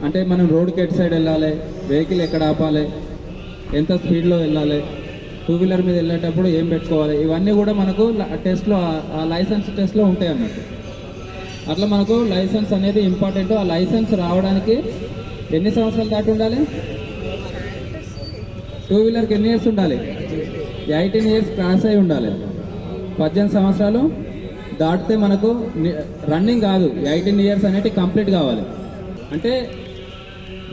అంటే మనం రోడ్కి ఎటు సైడ్ వెళ్ళాలి, వెహికల్ ఎక్కడ ఆపాలి, ఎంత స్పీడ్లో వెళ్ళాలి, టూ వీలర్ మీద వెళ్ళేటప్పుడు ఏం పెట్టుకోవాలి, ఇవన్నీ కూడా మనకు టెస్ట్లో ఆ లైసెన్స్ టెస్ట్లో ఉంటాయి అన్నట్టు. అట్లా మనకు లైసెన్స్ అనేది ఇంపార్టెంట్. ఆ లైసెన్స్ రావడానికి ఎన్ని సంవత్సరాలు దాటి ఉండాలి? టూ వీలర్కి ఎన్ని ఇయర్స్ ఉండాలి? 18 ఇయర్స్ క్రాస్ అయి ఉండాలి. 18 సంవత్సరాలు దాటితే మనకు రన్నింగ్ కాదు, 18 ఇయర్స్ అనేది కంప్లీట్ కావాలి. అంటే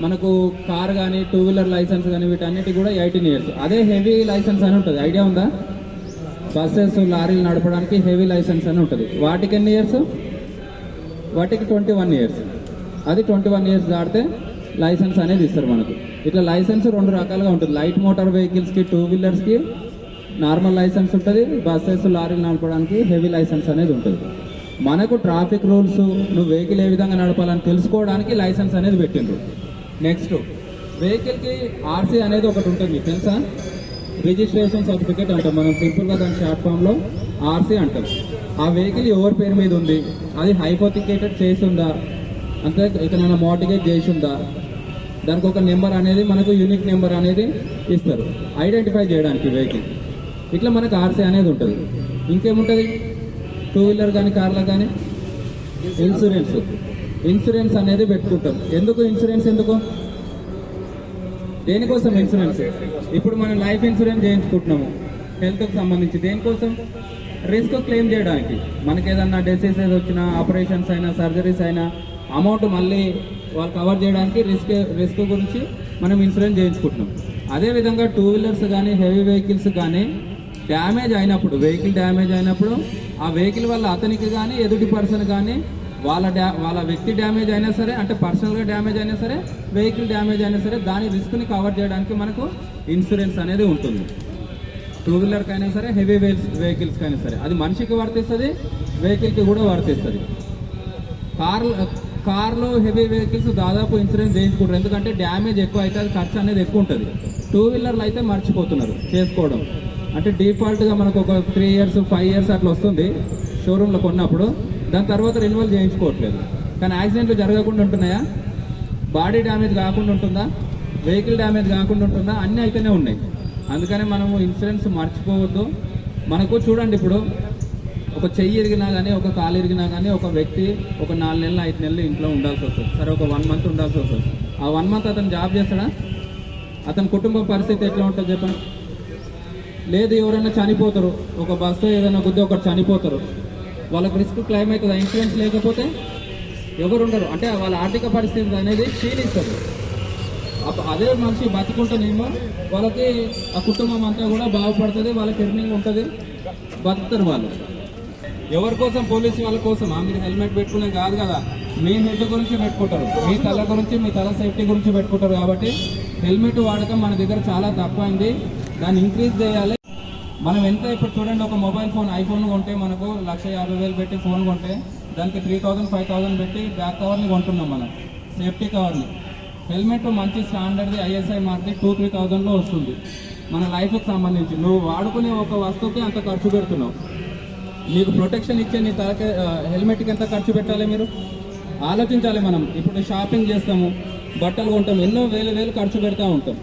మనకు కార్ కానీ టూ వీలర్ లైసెన్స్ కానీ వీటన్నిటి కూడా 18 ఇయర్స్. అదే హెవీ లైసెన్స్ అని ఉంటుంది, ఐడియా ఉందా? బస్సెస్ లారీలు నడపడానికి హెవీ లైసెన్స్ అని ఉంటుంది. వాటికి ఎన్ని ఇయర్స్? వాటికి 21 ఇయర్స్. అది 21 ఇయర్స్ దాటితే లైసెన్స్ అనేది ఇస్తారు మనకు. ఇట్లా లైసెన్స్ 2 రకాలుగా ఉంటుంది. లైట్ మోటార్ వెహికల్స్కి, టూ వీలర్స్కి నార్మల్ లైసెన్స్ ఉంటుంది. బస్సెస్ లారీలు నడపడానికి హెవీ లైసెన్స్ అనేది ఉంటుంది. మనకు ట్రాఫిక్ రూల్స్, నువ్వు వెహికల్ ఏ విధంగా నడపాలని తెలుసుకోవడానికి లైసెన్స్ అనేది పెట్టిండ్రు. నెక్స్ట్, వెహికల్కి ఆర్సీ అనేది ఒకటి ఉంటుంది, మీకు తెలుసా? రిజిస్ట్రేషన్ సర్టిఫికేట్ అంటాం మనం సింపుల్గా, దాని షార్ట్ ఫామ్లో ఆర్సీ అంటాం. ఆ వెహికల్ ఎవరి పేరు మీద ఉంది, అది హైపోథికేటెడ్ చేసి ఉందా, అంటే ఎక్కడైనా మార్టిగేజ్ చేసి ఉందా, దానికి ఒక నెంబర్ అనేది మనకు యూనిక్ నెంబర్ అనేది ఇస్తారు ఐడెంటిఫై చేయడానికి వెహికల్. ఇట్లా మనకు ఆర్సీ అనేది ఉంటుంది. ఇంకేముంటుంది? టూ వీలర్ కానీ కార్లకు కానీ ఇన్సూరెన్స్ అనేది పెట్టుకుంటాం. ఎందుకు ఇన్సూరెన్స్? ఎందుకు, దేనికోసం ఇన్సూరెన్స్? ఇప్పుడు మనం లైఫ్ ఇన్సూరెన్స్ చేయించుకుంటున్నాము హెల్త్కి సంబంధించి. దేనికోసం? రిస్క్ క్లెయిమ్ చేయడానికి. మనకి ఏదన్నా డిసీజెస్ వచ్చినా, ఆపరేషన్స్ అయినా, సర్జరీస్ అయినా అమౌంట్ మళ్ళీ వాళ్ళు కవర్ చేయడానికి రిస్క్ గురించి మనం ఇన్సూరెన్స్ చేయించుకుంటున్నాం. అదేవిధంగా టూ వీలర్స్ కానీ హెవీ వెహికల్స్ కానీ డ్యామేజ్ అయినప్పుడు, వెహికల్ డ్యామేజ్ అయినప్పుడు ఆ వెహికల్ వల్ల అతనికి కానీ ఎదుటి పర్సన్ కానీ వాళ్ళ వ్యక్తి డ్యామేజ్ అయినా సరే, అంటే పర్సనల్గా డ్యామేజ్ అయినా సరే, వెహికల్ డ్యామేజ్ అయినా సరే, దాని రిస్క్ని కవర్ చేయడానికి మనకు ఇన్సూరెన్స్ అనేది ఉంటుంది. టూ వీలర్కి అయినా సరే, హెవీ వెహికల్స్కి అయినా సరే. అది మనిషికి వర్తిస్తుంది, వెహికల్కి కూడా వర్తిస్తుంది. కార్లో హెవీ వెహికల్స్ దాదాపు ఇన్సూరెన్స్ చేయించుకుంటారు, ఎందుకంటే డ్యామేజ్ ఎక్కువ అవుతుంది, ఖర్చు అనేది ఎక్కువ ఉంటుంది. టూ వీలర్లు అయితే మర్చిపోతున్నారు చేసుకోవడం. అంటే డిఫాల్ట్గా మనకు ఒక 3 ఇయర్స్ 5 ఇయర్స్ అట్లా వస్తుంది షోరూంలో కొన్నప్పుడు, దాని తర్వాత రెన్యువల్ చేయించుకోవట్లేదు. కానీ యాక్సిడెంట్లు జరగకుండా ఉంటున్నాయా? బాడీ డ్యామేజ్ కాకుండా ఉంటుందా? వెహికల్ డ్యామేజ్ కాకుండా ఉంటుందా? అన్నీ అయితేనే ఉన్నాయి. అందుకనే మనము ఇన్సూరెన్స్ మర్చిపోవద్దు. మనకు చూడండి, ఇప్పుడు ఒక చెయ్యి ఇరిగినా కానీ, ఒక కాలు ఇరిగినా కానీ, ఒక వ్యక్తి ఒక 4 నెలలు 5 నెలలు ఇంట్లో ఉండాల్సి వస్తుంది. సరే, ఒక 1 మంత్ ఉండాల్సి వస్తుంది. ఆ 1 మంత్ అతను జాబ్ చేస్తాడా? అతని కుటుంబ పరిస్థితి ఎట్లా ఉంటుంది చెప్పండి? లేదు, ఎవరైనా చనిపోతారు, ఒక బస్సు ఏదైనా గుద్ది ఒకటి చనిపోతారు, వాళ్ళకి రిస్క్ క్లెయిమ్ అవుతుంది. ఇన్సూరెన్స్ లేకపోతే ఎవరు ఉండరు, అంటే వాళ్ళ ఆర్థిక పరిస్థితి అనేది క్షీణిస్తారు. అదే మనిషి బతుకుంటేనేమో వాళ్ళకి ఆ కుటుంబం అంతా కూడా బాగుపడుతుంది, వాళ్ళకి ఎర్నింగ్ ఉంటుంది, బతుకుతారు వాళ్ళు. ఎవరి కోసం? పోలీసు వాళ్ళ కోసం. మీరు హెల్మెట్ పెట్టుకునే కాదు కదా, మీ హెడ్ గురించి పెట్టుకుంటారు, మీ తల గురించి, మీ తల సేఫ్టీ గురించి పెట్టుకుంటారు. కాబట్టి హెల్మెట్ వాడకం మన దగ్గర చాలా తక్కువైంది, దాన్ని ఇంక్రీజ్ చేయాలి. మనం ఎంత ఇప్పుడు చూడండి, ఒక మొబైల్ ఫోన్, ఐఫోన్ కొంటే మనకు 1,50,000 పెట్టి ఫోన్ కొంటే దానికి 3,000 5,000 పెట్టి బ్యాక్ కవర్ని కొంటున్నాం మనం, సేఫ్టీ కవర్ని. హెల్మెట్ మంచి స్టాండర్డ్ది ఐఎస్ఐ మార్క్ది 2-3,000లో వస్తుంది. మన లైఫ్కి సంబంధించి నువ్వు వాడుకునే ఒక వస్తువుకి అంత ఖర్చు పెడుతున్నావు. నీకు ప్రొటెక్షన్ ఇచ్చే నీ తలకి హెల్మెట్కి ఎంత ఖర్చు పెట్టాలి మీరు ఆలోచించాలి. మనం ఇప్పుడు షాపింగ్ చేస్తాము, బట్టలు కొంటాం, ఎన్నో వేలు ఖర్చు పెడతా ఉంటాం.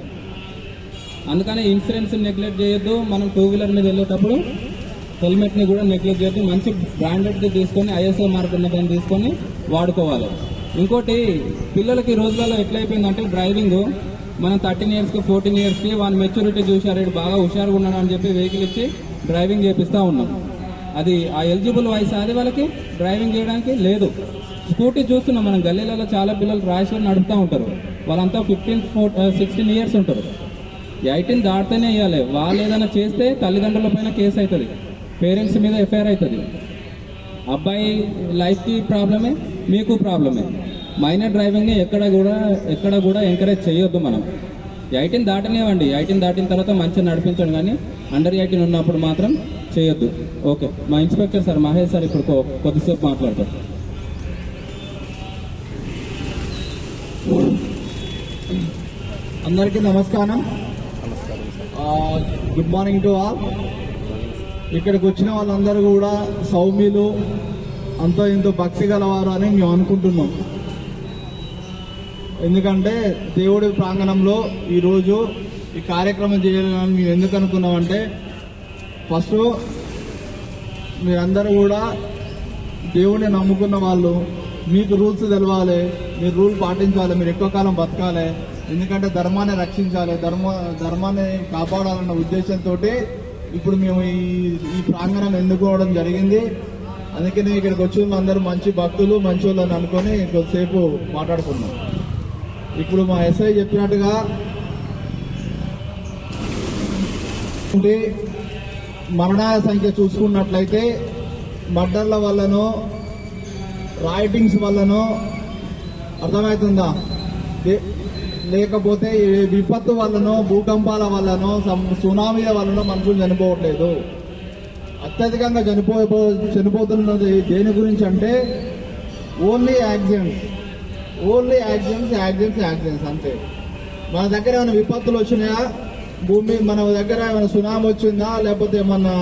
అందుకని ఇన్సూరెన్స్ నెగ్లెక్ట్ చేయొద్దు. మనం టూ వీలర్ మీద వెళ్ళేటప్పుడు హెల్మెట్ని కూడా నెగ్లెక్ట్ చేయొద్దు. మంచి బ్రాండెడ్ది తీసుకొని, ఐఎస్ఐ మార్క్ ఉన్న దాన్ని తీసుకొని వాడుకోవాలి. ఇంకోటి, పిల్లలకి రోజులలో ఎట్లయిపోయిందంటే డ్రైవింగ్, మనం 13 ఇయర్స్కి 14 ఇయర్స్కి వాళ్ళ మెచ్యూరిటీ చూసారు, బాగా హుషారుగా ఉన్నాడు అని చెప్పి వెహికల్ ఇచ్చి డ్రైవింగ్ చేపిస్తూ ఉన్నాం. అది ఆ ఎలిజిబుల్ వయసు అది వాళ్ళకి డ్రైవింగ్ చేయడానికి లేదు. స్కూటీ చూస్తున్నాం మనం, గల్లీలలో చాలా పిల్లలు ర్యాష్గా నడుపుతూ ఉంటారు. వాళ్ళంతా 15-16 ఇయర్స్ ఉంటారు. 18 దాటితేనే వేయాలి. వాళ్ళు ఏదైనా చేస్తే తల్లిదండ్రుల పైన కేసు అవుతుంది, పేరెంట్స్ మీద ఎఫ్ఐఆర్ అవుతుంది. అబ్బాయి లైఫ్కి ప్రాబ్లమే, మీకు ప్రాబ్లమే. మైనర్ డ్రైవింగ్ని ఎక్కడ కూడా ఎంకరేజ్ చేయొద్దు మనం. 18 దాటనివ్వండి, 18 దాటిన తర్వాత మంచిగా నడిపించండి, కానీ అండర్ 18 ఉన్నప్పుడు మాత్రం చేయొద్దు. ఓకే, మా ఇన్స్పెక్టర్ సార్ మహేష్ సార్ ఇప్పుడు కొద్దిసేపు మాట్లాడతారు. అందరికీ నమస్కారం. Good morning to all. ఇక్కడికి వచ్చిన వాళ్ళందరూ కూడా సౌమ్యులు, అంతో ఇంతో భక్తి గలవారు అని మేము అనుకుంటున్నాం. ఎందుకంటే దేవుడి ప్రాంగణంలో ఈరోజు ఈ కార్యక్రమం చేయాలని మేము ఎందుకు అనుకున్నామంటే, ఫస్ట్ మీరందరూ కూడా దేవుడిని నమ్ముకున్న వాళ్ళు, మీకు రూల్స్ తెలవాలి, మీరు రూల్ పాటించాలి, మీరు ఎక్కువ కాలం బతకాలి, ఎందుకంటే ధర్మాన్ని రక్షించాలి, ధర్మాన్ని కాపాడాలన్న ఉద్దేశంతో ఇప్పుడు మేము ఈ ప్రాంగణం ఎన్నుకోవడం జరిగింది. అందుకనే ఇక్కడికి వచ్చిన అందరూ మంచి భక్తులు, మంచి వాళ్ళని అనుకొని కొద్దిసేపు మాట్లాడుకున్నాం. ఇప్పుడు మా ఎస్ఐ చెప్పినట్టుగా మరణాల సంఖ్య చూసుకున్నట్లయితే మర్డర్ల వల్లనో రాయిటింగ్స్ వల్లనో అర్థమవుతుందా, లేకపోతే విపత్తు వల్లనో భూకంపాల వల్లనో సునామీల వల్లనో మనుషులు చనిపోవట్లేదు. అత్యధికంగా చనిపోతున్నది దేని గురించి అంటే ఓన్లీ యాక్సిడెంట్స్ అంతే. మన దగ్గర ఏమైనా విపత్తులు వచ్చినాయా, మన దగ్గర ఏమైనా సునామీ వచ్చిందా, లేకపోతే ఏమన్నా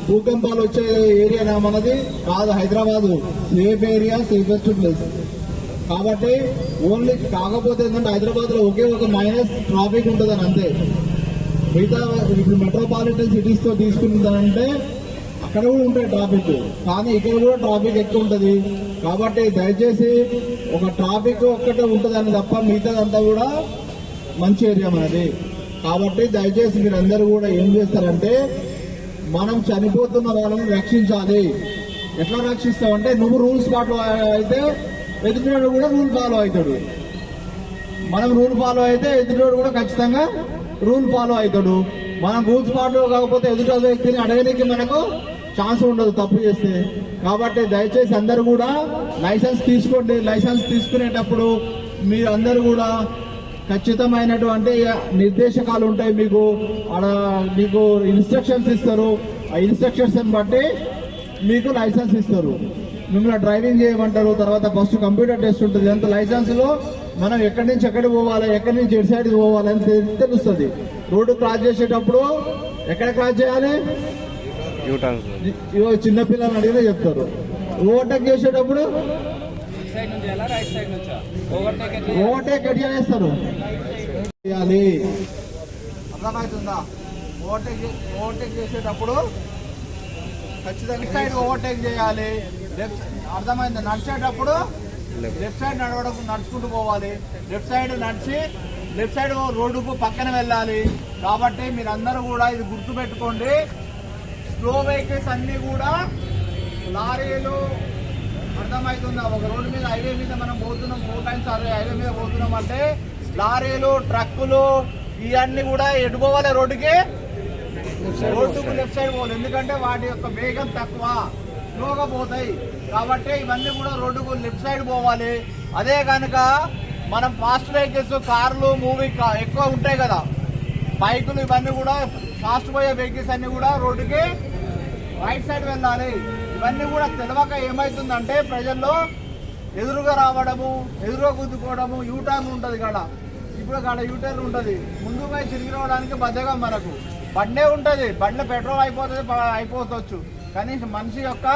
భూకంపాలు వచ్చే ఏరియానా మనది కాదు. Hyderabad safe area, safest place. కాబట్టి ఓన్లీ కాకపోతే ఏంటంటే హైదరాబాద్ లో ఒకే ఒక మైనస్ ట్రాఫిక్ ఉంటుందని అంతే. మిగతా ఇప్పుడు మెట్రోపాలిటన్ సిటీస్ తో తీసుకుంటుందంటే అక్కడ కూడా ఉంటాయి ట్రాఫిక్, కానీ ఇక్కడ కూడా ట్రాఫిక్ ఎక్కువ ఉంటుంది. కాబట్టి దయచేసి ఒక ట్రాఫిక్ ఒక్కటే ఉంటుందని తప్ప మిగతాదంతా కూడా మంచి ఏరియా మనది. కాబట్టి దయచేసి మీరందరూ కూడా ఏం చేస్తారంటే, మనం చనిపోతున్న వాళ్ళని రక్షించాలి. ఎట్లా రక్షిస్తామంటే, నువ్వు రూల్స్ ఫాలో అయితే ఎదుటివాడు కూడా రూల్ ఫాలో అవుతాడు. మనం రూల్ ఫాలో అయితే ఎదుటివాడు కూడా ఖచ్చితంగా రూల్ ఫాలో అవుతాడు. మనం రూల్స్ ఫాలో కాకపోతే ఎదుటి వ్యక్తిని అడగడానికి మనకు ఛాన్స్ ఉండదు తప్పు చేస్తే. కాబట్టి దయచేసి అందరూ కూడా లైసెన్స్ తీసుకోండి. లైసెన్స్ తీసుకునేటప్పుడు మీరు అందరూ కూడా ఖచ్చితమైనటువంటి నిర్దేశకాలు ఉంటాయి. మీకు ఇన్స్ట్రక్షన్స్ ఇస్తారు. ఆ ఇన్స్ట్రక్షన్స్ బట్టి మీకు లైసెన్స్ ఇస్తారు. మిమ్మల్ని డ్రైవింగ్ చేయమంటారు. తర్వాత ఫస్ట్ కంప్యూటర్ టెస్ట్ ఉంటుంది. అంత లైసెన్స్ లో మనం ఎక్కడి నుంచి ఎక్కడికి పోవాలి, ఎక్కడి నుంచి ఎటు సైడ్ పోవాలి అని తెలుస్తుంది. రోడ్డు క్రాస్ చేసేటప్పుడు ఎక్కడ క్రాస్ చేయాలి, చిన్నపిల్లలు అడిగినా చెప్తారు. ఓవర్టేక్ చేసేటప్పుడు ఓవర్టేక్ ఎట్లా చేస్తారు చేయాలి, అర్థమవుతుందా? ఓవర్టేక్ చేసేటప్పుడు ఖచ్చితంగా సైడ్ ఓవర్టేక్ చేయాలి. అర్థమైంది? నడిచేటప్పుడు లెఫ్ట్ సైడ్ నడుచుకుంటూ పోవాలి. లెఫ్ట్ సైడ్ రోడ్డుకు పక్కన వెళ్ళాలి. కాబట్టి మీరందరూ కూడా ఇది గుర్తుపెట్టుకోండి. స్లో వెహికల్స్ అన్ని కూడా లారీలు, అర్థమవుతుందా? ఒక రోడ్డు మీద హైవే మీద మనం పోతున్నాం, 4 times హైవే మీద పోతున్నాం అంటే లారీలు, ట్రక్కులు ఇవన్నీ కూడా ఎటు పోవాలి? రోడ్డుకు లెఫ్ట్ సైడ్ పోవాలి. ఎందుకంటే వాటి యొక్క వేగం తక్కువ, స్లోగా పోతాయి. కాబట్టి ఇవన్నీ కూడా రోడ్డుకు లెఫ్ట్ సైడ్ పోవాలి. అదే కనుక మనం ఫాస్ట్ వెహికల్స్, కార్లు, ఎక్కువ ఉంటాయి కదా, బైకులు, ఇవన్నీ కూడా ఫాస్ట్ పోయే వెహికల్స్ అన్ని కూడా రోడ్డుకి రైట్ సైడ్ వెళ్ళాలి. ఇవన్నీ కూడా తెలియక ఏమవుతుందంటే ప్రజల్లో ఎదురుగా రావడము, ఎదురుగా గుద్దుకోవడము, యూటర్న్ ఉంటుంది కాడ. ఇప్పుడు కాడ యూటర్న్ ఉంటుంది. ముందుగా తిరిగి రావడానికి బద్దగా మనకు బండే ఉంటుంది. బండ్లో పెట్రోల్ అయిపోవచ్చు, కానీ మనిషి యొక్క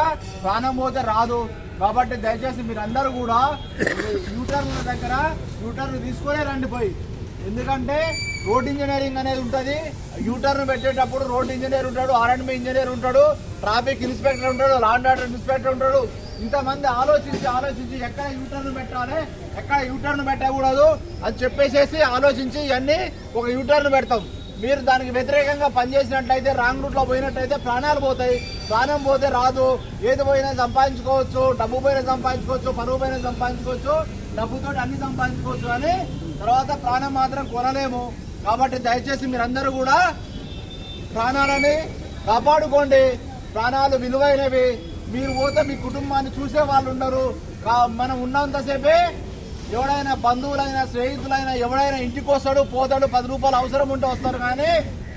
ప్రాణం పోతే రాదు. కాబట్టి దయచేసి మీరందరూ కూడా యూటర్న్ దగ్గర యూటర్న్ తీసుకునే రండి పోయి. ఎందుకంటే రోడ్ ఇంజనీరింగ్ అనేది ఉంటుంది. యూటర్న్ పెట్టేటప్పుడు రోడ్ ఇంజనీర్ ఉంటాడు, R&B ఇంజనీర్ ఉంటాడు, ట్రాఫిక్ ఇన్స్పెక్టర్ ఉంటాడు, లా అండ్ ఆర్డర్ ఇన్స్పెక్టర్ ఉంటాడు. ఇంతమంది ఆలోచించి ఎక్కడ యూటర్న్ పెట్టాలి, ఎక్కడ యూటర్న్ పెట్టకూడదు అని చెప్పేసేసి ఆలోచించి ఇవన్నీ ఒక యూటర్న్ పెడతాం. మీరు దానికి వ్యతిరేకంగా పనిచేసినట్లయితే, రాంగ్ రూట్లో పోయినట్లయితే ప్రాణాలు పోతాయి. ప్రాణం పోతే రాదు. ఏది పోయినా సంపాదించుకోవచ్చు, డబ్బు పోయినా సంపాదించుకోవచ్చు, పరువు పోయినా సంపాదించుకోవచ్చు, డబ్బుతో అన్ని సంపాదించుకోవచ్చు, అని తర్వాత ప్రాణం మాత్రం కొనలేము. కాబట్టి దయచేసి మీరందరూ కూడా ప్రాణాలని కాపాడుకోండి. ప్రాణాలు విలువైనవి. మీరు పోతే మీ కుటుంబాన్ని చూసే వాళ్ళు ఉండరు. మనం ఉన్నంతసేపే ఎవడైనా బంధువులైనా, స్నేహితులైనా ఎవడైనా ఇంటికి వస్తాడు, పోతాడు, 10 రూపాయలు అవసరం ఉంటే వస్తారు. కానీ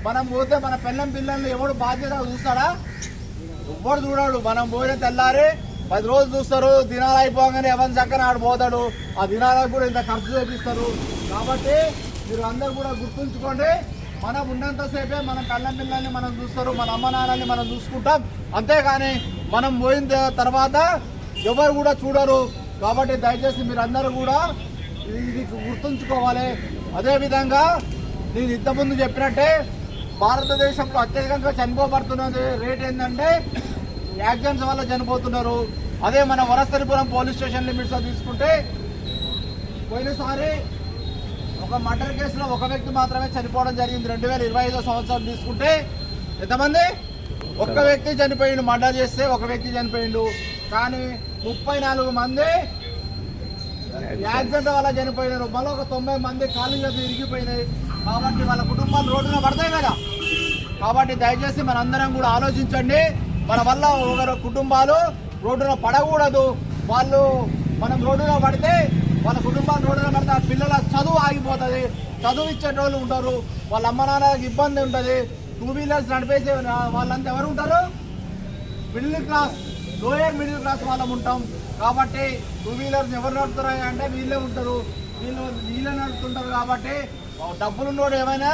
మనం పోతే మన పిల్లల్ని ఎవడు బాధ్యత చూస్తాడా? ఎవ్వడు చూడాడు. మనం పోయిన తెల్లారి 10 రోజులు చూస్తారు. దినాలు అయిపోగానే ఎవరి చక్కన ఆడు పోతాడు. ఆ దినాలకు కూడా ఇంత ఖర్చు చేపిస్తారు. కాబట్టి మీరు అందరూ కూడా గుర్తుంచుకోండి, మనం ఉన్నంతసేపే మన పిల్లల్ని మనం చూస్తారు, మన అమ్మ నాన్నల్ని మనం చూసుకుంటాం. అంతేగాని మనం పోయిన తర్వాత ఎవరు కూడా చూడరు. కాబట్టి దయచేసి మీరందరూ కూడా ఇది గుర్తుంచుకోవాలి. అదేవిధంగా నేను ఇంతకుముందు చెప్పినట్టే భారతదేశంలో అత్యధికంగా చనిపోబడుతున్నది రేట్ ఏంటంటే యాక్సిడెంట్స్ వల్ల చనిపోతున్నారు. అదే మన వరసలిపురం పోలీస్ స్టేషన్ లిమిట్స్లో తీసుకుంటే పోయినసారి ఒక మర్డర్ కేసులో ఒక వ్యక్తి మాత్రమే చనిపోవడం జరిగింది. 2025 సంవత్సరం తీసుకుంటే ఎంతమంది? ఒక్క వ్యక్తి చనిపోయిండు. మర్డర్ చేస్తే ఒక వ్యక్తి చనిపోయిండు. కానీ 34 మంది యాక్సిడెంట్ వల్ల చనిపోయినారు. మళ్ళీ ఒక 90 మంది కాళ్ళతో ఇరిగిపోయినాయి. కాబట్టి వాళ్ళ కుటుంబాలు రోడ్డున పడతాయి కదా. కాబట్టి దయచేసి మనందరం కూడా ఆలోచించండి. మన వల్ల ఒకరు కుటుంబాలు రోడ్డున పడకూడదు. మనం రోడ్డున పడితే వాళ్ళ కుటుంబాలు రోడ్డున పడితే ఆ పిల్లల చదువు ఆగిపోతుంది. చదువు ఇచ్చేటోళ్ళు ఉంటారు, వాళ్ళ అమ్మ నాన్నకి ఇబ్బంది ఉంటుంది. 2 వీలర్స్ నడిపేసే వాళ్ళంతా ఎవరు ఉంటారు? Middle class, lower middle class వాళ్ళం ఉంటాం. కాబట్టి 2 వీలర్స్ ఎవరు నడుపుతారు అంటే వీళ్ళే ఉంటారు. వీళ్ళే నడుపుతుంటారు. కాబట్టి డబ్బులు ఉన్నోడు ఏమైనా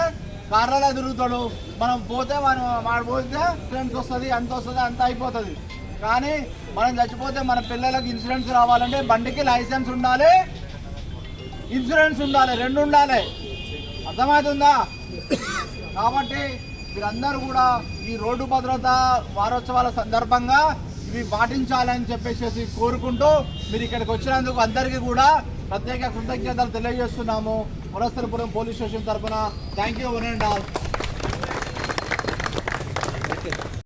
కార్లలో తిరుగుతాడు. మనం పోతే వాడు పోతే ఇన్సూరెన్స్ వస్తుంది, అంత అయిపోతుంది. కానీ మనం చచ్చిపోతే మన పిల్లలకు ఇన్సూరెన్స్ రావాలంటే బండికి లైసెన్స్ ఉండాలి, ఇన్సూరెన్స్ ఉండాలి, 2 ఉండాలి. అర్థమవుతుందా? కాబట్టి మీరందరూ కూడా ఈ రోడ్డు భద్రత వారోత్సవాల సందర్భంగా ఇవి పాటించాలని చెప్పేసి కోరుకుంటూ మీరు ఇక్కడికి వచ్చినందుకు అందరికీ కూడా ప్రత్యేక కృతజ్ఞతలు తెలియజేస్తున్నాము. వరసలపురం పోలీస్ స్టేషన్ తరఫున thank you one and all.